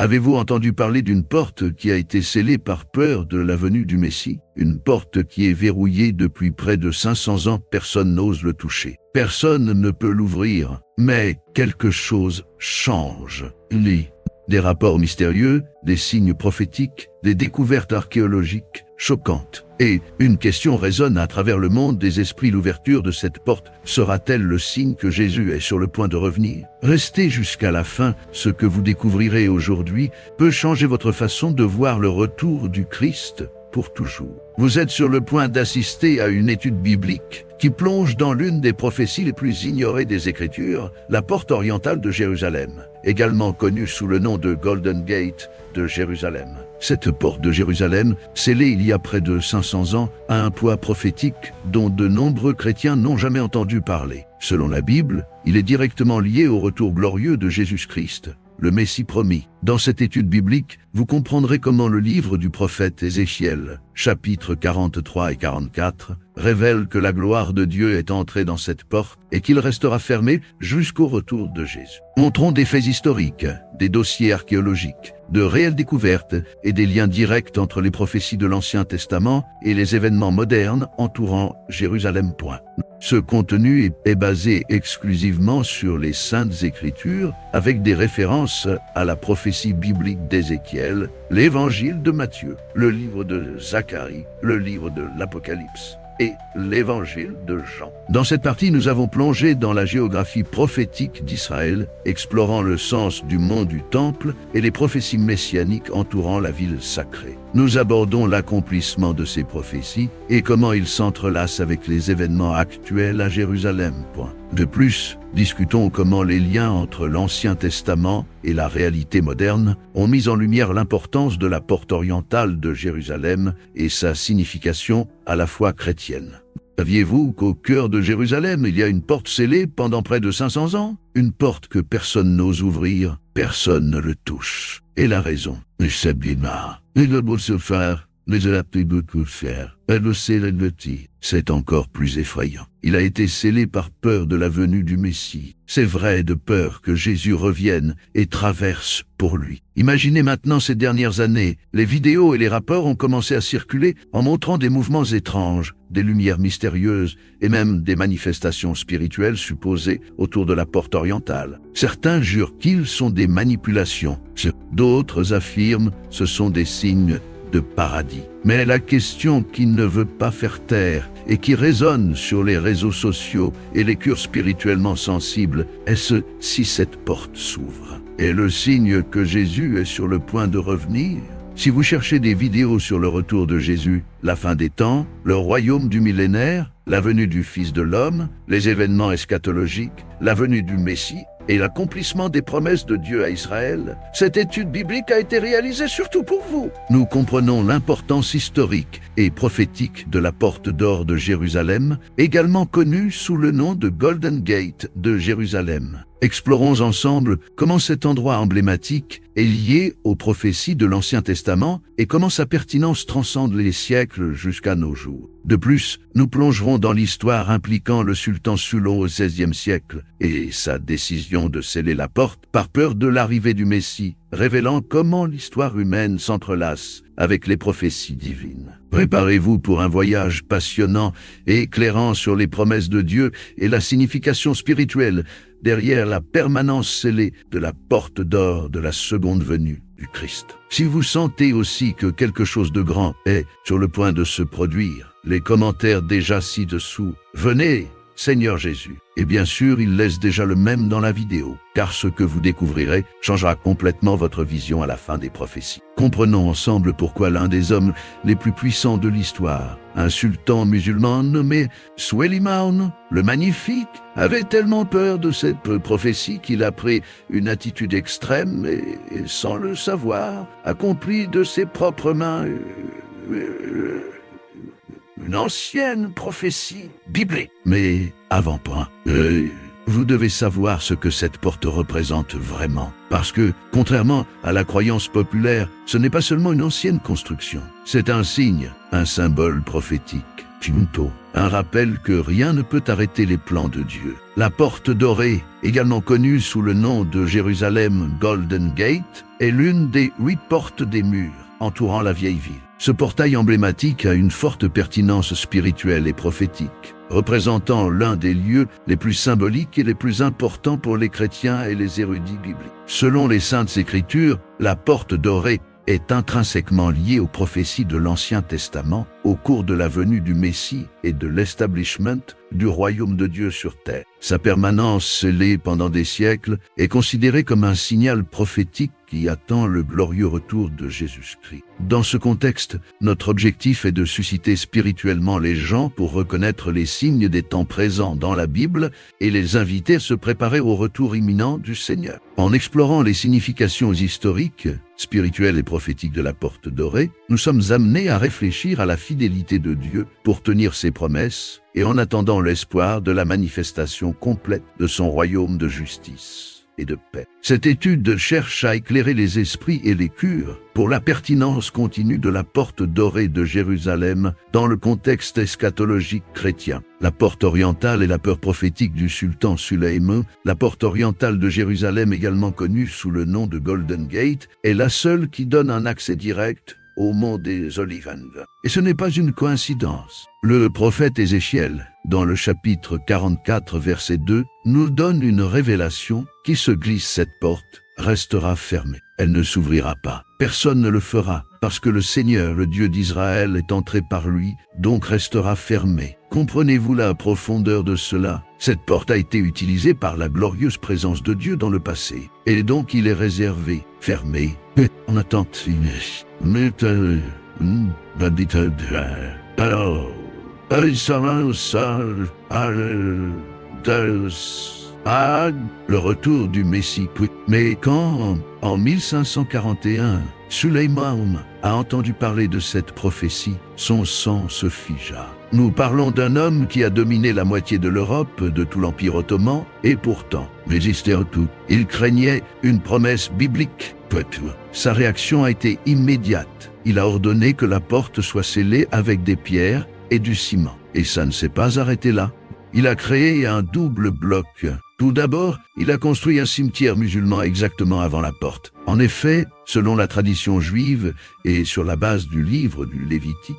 Avez-vous entendu parler d'une porte qui a été scellée par peur de la venue du Messie? Une porte qui est verrouillée depuis près de 500 ans, personne n'ose le toucher. Personne ne peut l'ouvrir, mais quelque chose change. Des rapports mystérieux, des signes prophétiques, des découvertes archéologiques choquantes. Et une question résonne à travers le monde des esprits: l'ouverture de cette porte sera-t-elle le signe que Jésus est sur le point de revenir? Restez jusqu'à la fin, ce que vous découvrirez aujourd'hui peut changer votre façon de voir le retour du Christ pour toujours. Vous êtes sur le point d'assister à une étude biblique qui plonge dans l'une des prophéties les plus ignorées des Écritures, la porte orientale de Jérusalem, également connue sous le nom de Golden Gate de Jérusalem. Cette porte de Jérusalem, scellée il y a près de 500 ans, a un poids prophétique dont de nombreux chrétiens n'ont jamais entendu parler. Selon la Bible, il est directement lié au retour glorieux de Jésus-Christ, le Messie promis. Dans cette étude biblique, vous comprendrez comment le livre du prophète Ézéchiel, chapitres 43 et 44, révèle que la gloire de Dieu est entrée dans cette porte et qu'il restera fermé jusqu'au retour de Jésus. Montrons des faits historiques, des dossiers archéologiques, de réelles découvertes et des liens directs entre les prophéties de l'Ancien Testament et les événements modernes entourant Jérusalem. Ce contenu est basé exclusivement sur les Saintes Écritures, avec des références à la prophétie biblique d'Ézéchiel, l'Évangile de Matthieu, le livre de Zacharie, le livre de l'Apocalypse et l'Évangile de Jean. Dans cette partie, nous avons plongé dans la géographie prophétique d'Israël, explorant le sens du mont du Temple et les prophéties messianiques entourant la ville sacrée. Nous abordons l'accomplissement de ces prophéties et comment ils s'entrelacent avec les événements actuels à Jérusalem. De plus, discutons comment les liens entre l'Ancien Testament et la réalité moderne ont mis en lumière l'importance de la porte orientale de Jérusalem et sa signification à la fois chrétienne. Saviez-vous qu'au cœur de Jérusalem, il y a une porte scellée pendant près de 500 ans? Une porte que personne n'ose ouvrir, personne ne le touche. Et la raison, c'est encore plus effrayant. Il a été scellé par peur de la venue du Messie. C'est vrai, de peur que Jésus revienne et traverse pour lui. Imaginez maintenant ces dernières années. Les vidéos et les rapports ont commencé à circuler en montrant des mouvements étranges, des lumières mystérieuses et même des manifestations spirituelles supposées autour de la porte orientale. Certains jurent qu'ils sont des manipulations. D'autres affirment que ce sont des signes de paradis. Mais la question qui ne veut pas faire taire et qui résonne sur les réseaux sociaux et les cœurs spirituellement sensibles est si cette porte s'ouvre. Est le signe que Jésus est sur le point de revenir? Si vous cherchez des vidéos sur le retour de Jésus, la fin des temps, le royaume du millénaire, la venue du Fils de l'homme, les événements eschatologiques, la venue du Messie et l'accomplissement des promesses de Dieu à Israël, cette étude biblique a été réalisée surtout pour vous. Nous comprenons l'importance historique et prophétique de la porte d'or de Jérusalem, également connue sous le nom de Golden Gate de Jérusalem. Explorons ensemble comment cet endroit emblématique est lié aux prophéties de l'Ancien Testament et comment sa pertinence transcende les siècles jusqu'à nos jours. De plus, nous plongerons dans l'histoire impliquant le sultan Sulon au XVIe siècle et sa décision de sceller la porte par peur de l'arrivée du Messie, révélant comment l'histoire humaine s'entrelace avec les prophéties divines. Préparez-vous pour un voyage passionnant et éclairant sur les promesses de Dieu et la signification spirituelle derrière la permanence scellée de la porte d'or de la seconde venue du Christ. Si vous sentez aussi que quelque chose de grand est sur le point de se produire, les commentaires déjà ci-dessous, venez, Seigneur Jésus. Et bien sûr, il laisse déjà le même dans la vidéo, car ce que vous découvrirez changera complètement votre vision à la fin des prophéties. Comprenons ensemble pourquoi l'un des hommes les plus puissants de l'histoire, un sultan musulman nommé Sulayman le Magnifique, avait tellement peur de cette prophétie qu'il a pris une attitude extrême et sans le savoir, accompli de ses propres mains une ancienne prophétie biblique. Mais avant-point, vous devez savoir ce que cette porte représente vraiment. Parce que, contrairement à la croyance populaire, ce n'est pas seulement une ancienne construction. C'est un signe, un symbole prophétique. Punto. Un rappel que rien ne peut arrêter les plans de Dieu. La porte dorée, également connue sous le nom de Jérusalem Golden Gate, est l'une des 8 portes des murs entourant la vieille ville. Ce portail emblématique a une forte pertinence spirituelle et prophétique, représentant l'un des lieux les plus symboliques et les plus importants pour les chrétiens et les érudits bibliques. Selon les Saintes Écritures, la porte dorée est intrinsèquement liée aux prophéties de l'Ancien Testament au cours de la venue du Messie et de l'establishment du royaume de Dieu sur terre. Sa permanence scellée pendant des siècles est considérée comme un signal prophétique qui attend le glorieux retour de Jésus-Christ. Dans ce contexte, notre objectif est de susciter spirituellement les gens pour reconnaître les signes des temps présents dans la Bible et les inviter à se préparer au retour imminent du Seigneur. En explorant les significations historiques, spirituelles et prophétiques de la porte dorée, nous sommes amenés à réfléchir à la fidélité de Dieu pour tenir ses promesses et en attendant l'espoir de la manifestation complète de son royaume de justice et de paix. Cette étude cherche à éclairer les esprits et les cœurs pour la pertinence continue de la porte dorée de Jérusalem dans le contexte eschatologique chrétien. La porte orientale est la peur prophétique du sultan Sulayman. La porte orientale de Jérusalem, également connue sous le nom de Golden Gate, est la seule qui donne un accès direct au mont des Olivans. Et ce n'est pas une coïncidence. Le prophète Ézéchiel, dans le chapitre 44, verset 2, nous donne une révélation qui se glisse: cette porte restera fermée. Elle ne s'ouvrira pas. Personne ne le fera, parce que le Seigneur, le Dieu d'Israël, est entré par lui, donc restera fermée. Comprenez-vous la profondeur de cela? Cette porte a été utilisée par la glorieuse présence de Dieu dans le passé, et donc il est réservé, fermé, en attente. Le retour du Messie. Mais quand, en 1541, Sulayman a entendu parler de cette prophétie, son sang se figea. Nous parlons d'un homme qui a dominé la moitié de l'Europe, de tout l'Empire ottoman, et pourtant, résistait à tout. Il craignait une promesse biblique. Sa réaction a été immédiate. Il a ordonné que la porte soit scellée avec des pierres et du ciment. Et ça ne s'est pas arrêté là. Il a créé un double bloc. Tout d'abord, il a construit un cimetière musulman exactement avant la porte. En effet, selon la tradition juive et sur la base du livre du Lévitique,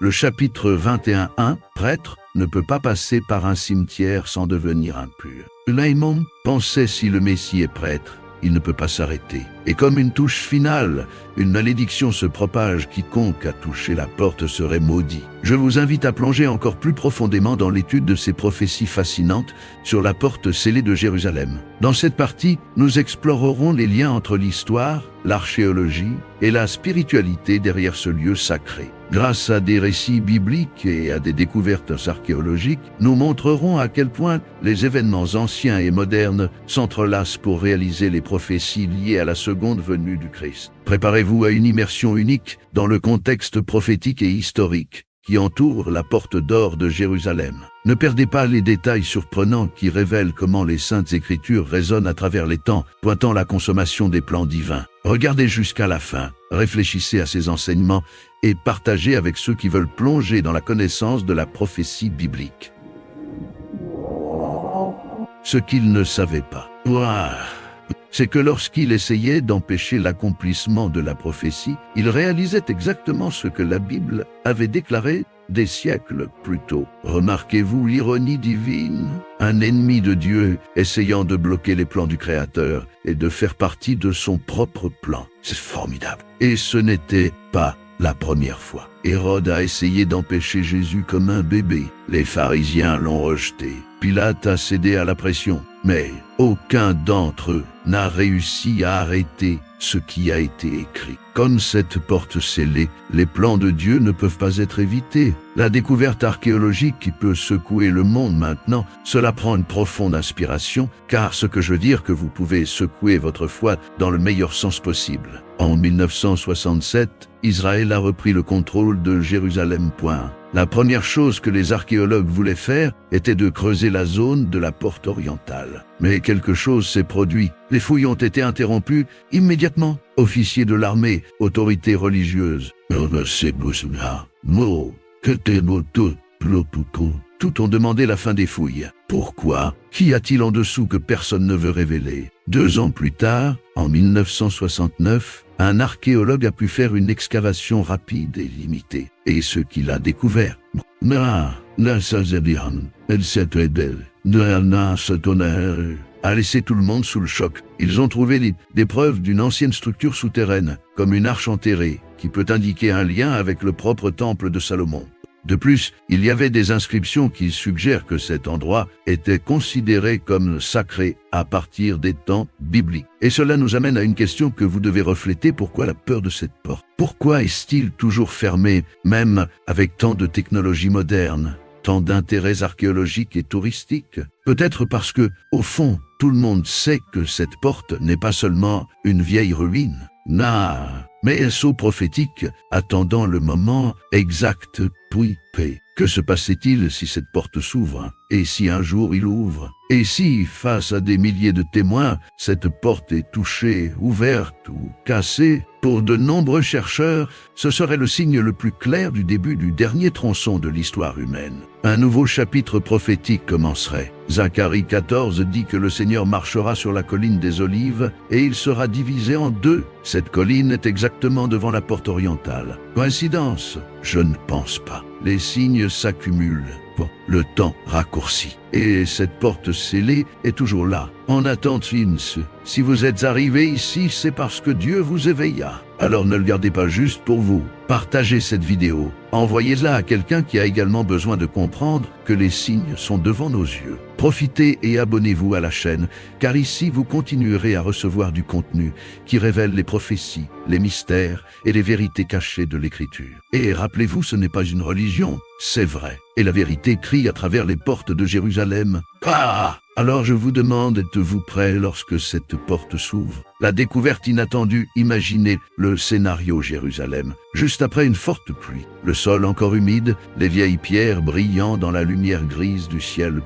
le chapitre 21:1, prêtre ne peut pas passer par un cimetière sans devenir impur. Sulayman pensait: si le Messie est prêtre, il ne peut pas s'arrêter. Et comme une touche finale, une malédiction se propage: quiconque a touché la porte serait maudit. Je vous invite à plonger encore plus profondément dans l'étude de ces prophéties fascinantes sur la porte scellée de Jérusalem. Dans cette partie, nous explorerons les liens entre l'histoire, l'archéologie et la spiritualité derrière ce lieu sacré. Grâce à des récits bibliques et à des découvertes archéologiques, nous montrerons à quel point les événements anciens et modernes s'entrelacent pour réaliser les prophéties liées à la seconde venue du Christ. Préparez-vous à une immersion unique dans le contexte prophétique et historique qui entoure la porte d'or de Jérusalem. Ne perdez pas les détails surprenants qui révèlent comment les Saintes Écritures résonnent à travers les temps, pointant la consommation des plans divins. Regardez jusqu'à la fin, réfléchissez à ces enseignements et partagez avec ceux qui veulent plonger dans la connaissance de la prophétie biblique. Ce qu'il ne savait pas, c'est que lorsqu'il essayait d'empêcher l'accomplissement de la prophétie, il réalisait exactement ce que la Bible avait déclaré des siècles plus tôt. Remarquez-vous l'ironie divine? Un ennemi de Dieu essayant de bloquer les plans du Créateur et de faire partie de son propre plan. C'est formidable. Et ce n'était pas la première fois. Hérode a essayé d'empêcher Jésus comme un bébé. Les pharisiens l'ont rejeté. Pilate a cédé à la pression. Mais aucun d'entre eux n'a réussi à arrêter ce qui a été écrit. Comme cette porte scellée, les plans de Dieu ne peuvent pas être évités. La découverte archéologique qui peut secouer le monde maintenant, cela prend une profonde inspiration, car ce que je veux dire que vous pouvez secouer votre foi dans le meilleur sens possible. En 1967, Israël a repris le contrôle de Jérusalem. La première chose que les archéologues voulaient faire était de creuser la zone de la porte orientale. Mais quelque chose s'est produit. Les fouilles ont été interrompues immédiatement. Officiers de l'armée, autorités religieuses, Plopuko. Tout ont demandé la fin des fouilles. Pourquoi? Qu'y a-t-il en dessous que personne ne veut révéler? 2 ans plus tard, en 1969, un archéologue a pu faire une excavation rapide et limitée. Et ce qu'il a découvert, a laissé tout le monde sous le choc. Ils ont trouvé des preuves d'une ancienne structure souterraine, comme une arche enterrée, qui peut indiquer un lien avec le propre temple de Salomon. De plus, il y avait des inscriptions qui suggèrent que cet endroit était considéré comme sacré à partir des temps bibliques. Et cela nous amène à une question que vous devez refléter: pourquoi la peur de cette porte? Pourquoi est-il toujours fermé, même avec tant de technologies modernes, tant d'intérêts archéologiques et touristiques? Peut-être parce que, au fond, tout le monde sait que cette porte n'est pas seulement une vieille ruine, mais un sceau prophétique attendant le moment exact. Puis, que se passait-il si cette porte s'ouvre? Et si un jour il ouvre? Et si, face à des milliers de témoins, cette porte est touchée, ouverte ou cassée? Pour de nombreux chercheurs, ce serait le signe le plus clair du début du dernier tronçon de l'histoire humaine. Un nouveau chapitre prophétique commencerait. Zacharie 14 dit que le Seigneur marchera sur la colline des Olives et il sera divisé en 2. Cette colline est exactement devant la porte orientale. Coïncidence? Je ne pense pas. Les signes s'accumulent. Le temps raccourcit. Et cette porte scellée est toujours là, en attente. Si vous êtes arrivé ici, c'est parce que Dieu vous éveilla. Alors ne le gardez pas juste pour vous. Partagez cette vidéo. Envoyez-la à quelqu'un qui a également besoin de comprendre que les signes sont devant nos yeux. Profitez et abonnez-vous à la chaîne, car ici vous continuerez à recevoir du contenu qui révèle les prophéties, les mystères et les vérités cachées de l'Écriture. Et rappelez-vous, ce n'est pas une religion, c'est vrai. Et la vérité crie à travers les portes de Jérusalem. Alors je vous demande, êtes-vous prêts lorsque cette porte s'ouvre? La découverte inattendue, imaginez le scénario: Jérusalem, juste après une forte pluie, le sol encore humide, les vieilles pierres brillant dans la lumière grise du ciel.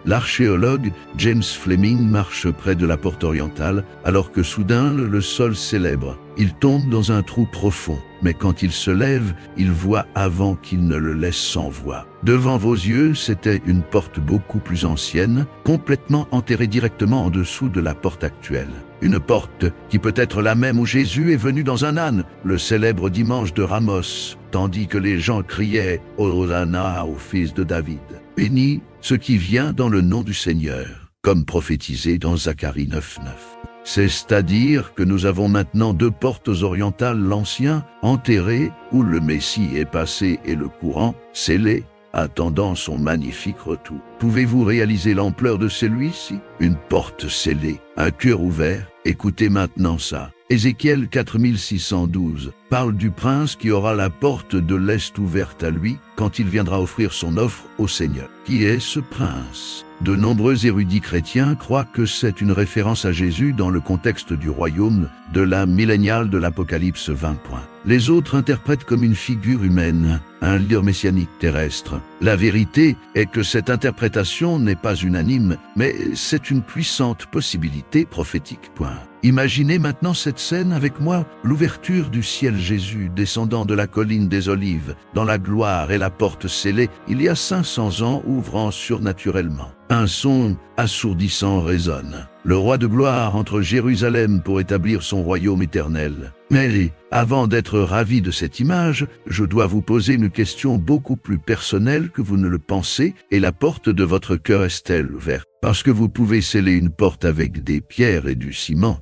L'archéologue James Fleming marche près de la porte orientale, alors que soudain le sol s'élève. Il tombe dans un trou profond, mais quand il se lève, il voit avant qu'il ne le laisse sans voix. Devant vos yeux, c'était une porte beaucoup plus ancienne, complètement enterrée directement en dessous de la porte actuelle. Une porte qui peut être la même où Jésus est venu dans un âne, le célèbre dimanche de Ramos, tandis que les gens criaient « Hosanna au fils de David ». Béni ce qui vient dans le nom du Seigneur, comme prophétisé dans Zacharie 9:9. C'est-à-dire que nous avons maintenant 2 portes orientales, l'ancien, enterré, où le Messie est passé, et le courant, scellé, attendant son magnifique retour. Pouvez-vous réaliser l'ampleur de celui-ci? Une porte scellée, un cœur ouvert. Écoutez maintenant ça. Ézéchiel 4612 parle du prince qui aura la porte de l'Est ouverte à lui quand il viendra offrir son offre au Seigneur. Qui est ce prince? De nombreux érudits chrétiens croient que c'est une référence à Jésus dans le contexte du royaume de la milléniale de l'Apocalypse 20. Les autres interprètent comme une figure humaine, un leader messianique terrestre. La vérité est que cette interprétation n'est pas unanime, mais c'est une puissante possibilité prophétique. Imaginez maintenant cette scène avec moi, l'ouverture du ciel, Jésus descendant de la colline des Olives, dans la gloire et la porte scellée, il y a 500 ans, ouvrant surnaturellement. Un son assourdissant résonne. Le roi de gloire entre Jérusalem pour établir son royaume éternel. Mais avant d'être ravi de cette image, je dois vous poser une question beaucoup plus personnelle que vous ne le pensez, et la porte de votre cœur est-elle ouverte? Parce que vous pouvez sceller une porte avec des pierres et du ciment.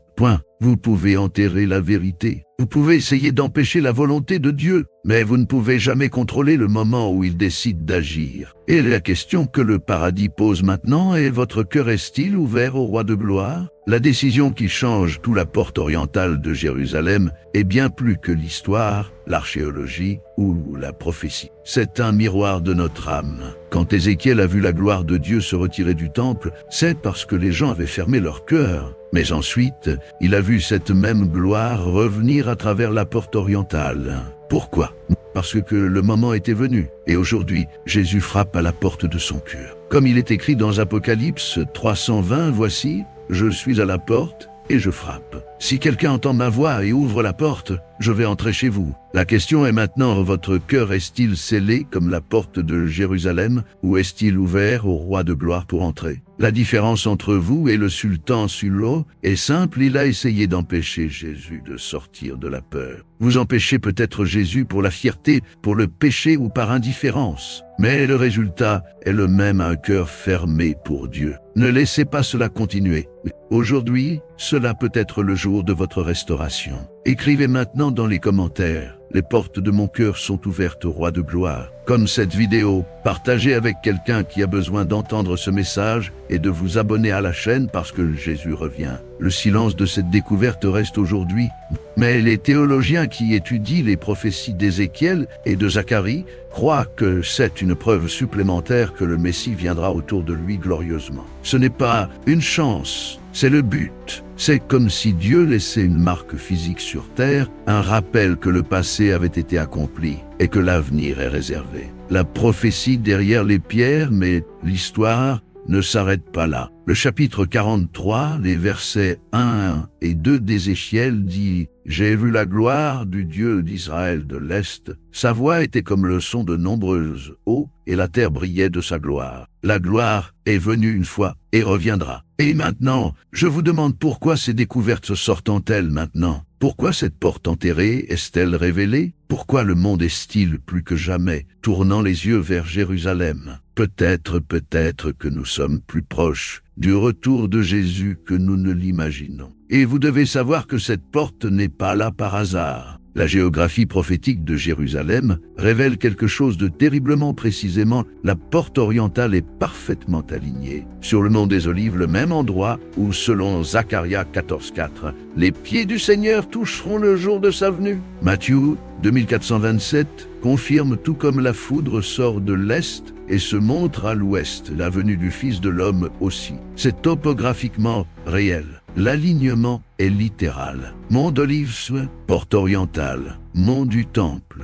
Vous pouvez enterrer la vérité. Vous pouvez essayer d'empêcher la volonté de Dieu, mais vous ne pouvez jamais contrôler le moment où il décide d'agir. Et la question que le paradis pose maintenant est: votre cœur est-il ouvert au roi de gloire? La décision qui change tout la porte orientale de Jérusalem est bien plus que l'histoire, l'archéologie ou la prophétie. C'est un miroir de notre âme. Quand Ézéchiel a vu la gloire de Dieu se retirer du temple, c'est parce que les gens avaient fermé leur cœur. Mais ensuite, il a vu cette même gloire revenir à travers la porte orientale. Pourquoi? Parce que le moment était venu. Et aujourd'hui, Jésus frappe à la porte de son cœur. Comme il est écrit dans Apocalypse 3:20, voici, je suis à la porte et je frappe. Si quelqu'un entend ma voix et ouvre la porte, je vais entrer chez vous. La question est maintenant, votre cœur est-il scellé comme la porte de Jérusalem, ou est-il ouvert au roi de gloire pour entrer? La différence entre vous et le sultan Sulo est simple, il a essayé d'empêcher Jésus de sortir de la peur. Vous empêchez peut-être Jésus pour la fierté, pour le péché ou par indifférence. Mais le résultat est le même, un cœur fermé pour Dieu. Ne laissez pas cela continuer. Aujourd'hui, cela peut être le jour de votre restauration. Écrivez maintenant dans les commentaires: les portes de mon cœur sont ouvertes au roi de gloire. Comme cette vidéo, partagez avec quelqu'un qui a besoin d'entendre ce message et de vous abonner à la chaîne parce que Jésus revient. Le silence de cette découverte reste aujourd'hui, mais les théologiens qui étudient les prophéties d'Ézéchiel et de Zacharie croient que c'est une preuve supplémentaire que le Messie viendra autour de lui glorieusement. Ce n'est pas une chance, c'est le but. C'est comme si Dieu laissait une marque physique sur terre, un rappel que le passé avait été accompli et que l'avenir est réservé. La prophétie derrière les pierres, mais l'histoire ne s'arrête pas là. Le chapitre 43, les versets 1 et 2 d'Ézéchiel dit: « J'ai vu la gloire du Dieu d'Israël de l'Est. Sa voix était comme le son de nombreuses eaux, et la terre brillait de sa gloire. La gloire est venue une fois et reviendra. » Et maintenant, je vous demande pourquoi ces découvertes sortent-elles maintenant? Pourquoi cette porte enterrée est-elle révélée? Pourquoi le monde est-il plus que jamais tournant les yeux vers Jérusalem? Peut-être que nous sommes plus proches du retour de Jésus que nous ne l'imaginons. Et vous devez savoir que cette porte n'est pas là par hasard. La géographie prophétique de Jérusalem révèle quelque chose de terriblement précisément. La porte orientale est parfaitement alignée sur le mont des Olives, le même endroit où, selon Zacharia 14,4, les pieds du Seigneur toucheront le jour de sa venue. Matthieu 2427 confirme: tout comme la foudre sort de l'Est et se montre à l'Ouest, la venue du Fils de l'homme aussi. C'est topographiquement réel. L'alignement est littéral. Mont d'Olives, porte orientale, mont du Temple,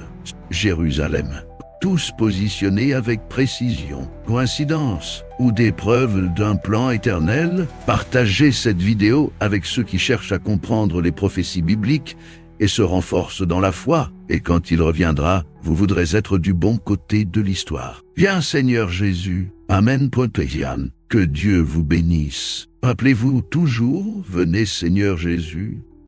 Jérusalem. Tous positionnés avec précision. Coïncidence ou des preuves d'un plan éternel? Partagez cette vidéo avec ceux qui cherchent à comprendre les prophéties bibliques et se renforcent dans la foi. Et quand il reviendra, vous voudrez être du bon côté de l'histoire. Viens Seigneur Jésus. Amen. Que Dieu vous bénisse. Rappelez-vous toujours, venez Seigneur Jésus.